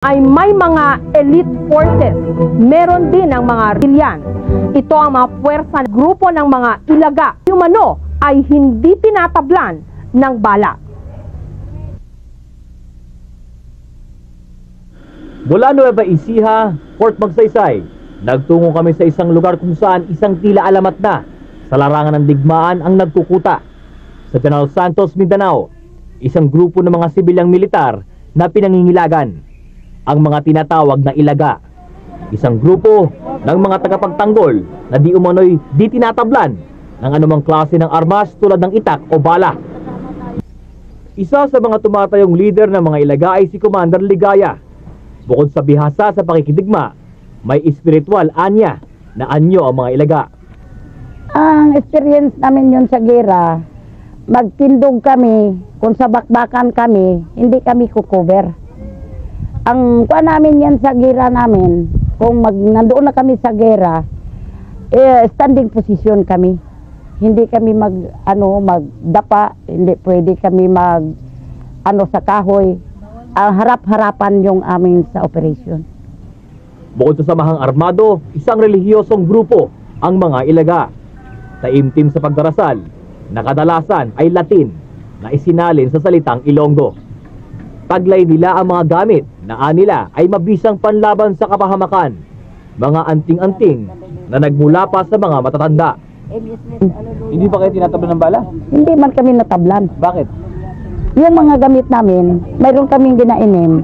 ay may mga elite forces. Meron din ang mga rebellion. Ito ang mga puwersa ng grupo ng mga ilaga. Yung umano ay hindi tinatablan ng bala. Mula Nueva Ecija, Fort Magsaysay, nagtungo kami sa isang lugar kung saan isang tila alamat na sa larangan ng digmaan ang nagkukuta. Sa General Santos, Mindanao, isang grupo ng mga sibilyang militar na pinangingilagan ang mga tinatawag na ilaga. Isang grupo ng mga tagapagtanggol na di umano'y di tinatablan ng anumang klase ng armas tulad ng itak o bala. Isa sa mga tumatayong leader ng mga ilaga ay si Commander Ligaya. Bukod sa bihasa sa pakikidigma, may espiritual anya na anyo ang mga ilaga. Ang experience namin yun sa gera, magtindog kami, kung sa bakbakan kami, hindi kami kukover. Ang kuha namin yan sa gera namin, kung nandoon na kami sa gera, standing position kami. Hindi kami magdapa, hindi pwede kami sa kahoy. Harap-harapan yung amin sa operation. Bukod sa samahang armado, isang relihiyosong grupo ang mga ilaga. Taimtim sa pagdarasal, na kadalasan ay Latin na isinalin sa salitang Ilonggo. Taglay nila ang mga gamit na anila ay mabisang panlaban sa kapahamakan, mga anting-anting na nagmula pa sa mga matatanda. Hindi ba kayo tinatablan ng bala? Hindi man kami natablan. Bakit? Yung mga gamit namin, mayroon kaming ginainom.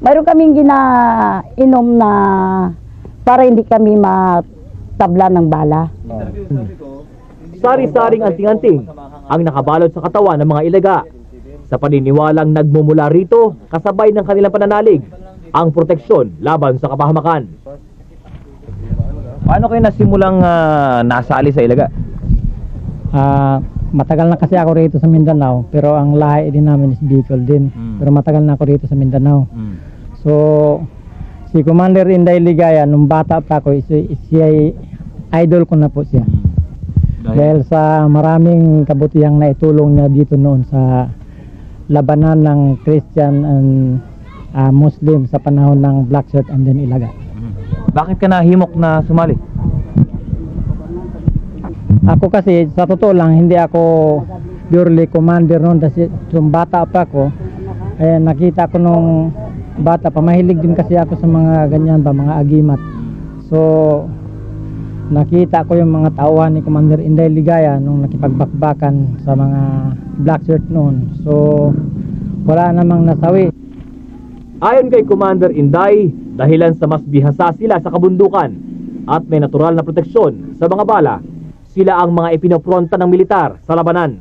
Mayroon kaming ginainom na para hindi kami matablan ng bala. Sari-saring anting-anting ang nakabalot sa katawan ng mga ilaga. Sa paniniwalang nagmumula rito, kasabay ng kanilang pananalig, ang proteksyon laban sa kapahamakan. Paano kayo nasimulang nasali sa ilaga? Matagal na kasi ako rito sa Mindanao, pero ang lahi din namin is Bicol din. Pero matagal na ako rito sa Mindanao. So, si Commander Inday Ligaya, nung bata pa ako, siya idol ko na po siya. Dahil sa maraming kabutihang naitulong niya dito noon sa labanan ng Christian and Muslim sa panahon ng Black Shirt and then Ilaga. Bakit ka nahimok na sumali? Ako kasi, sa totoo lang, hindi ako purely commander noon. Kasi nung bata pa ako, nakita ko nung bata pa, mahilig din kasi ako sa mga ganyan ba, mga agimat. So, nakita ko yung mga tauhan ni Commander Inday Ligaya nung nakipagbakbakan sa mga Black Shirt noon. So, wala namang nasawi. Ayon kay Commander Inday, dahilan sa mas bihasa sila sa kabundukan at may natural na proteksyon sa mga bala, sila ang mga ipinopronta ng militar sa labanan.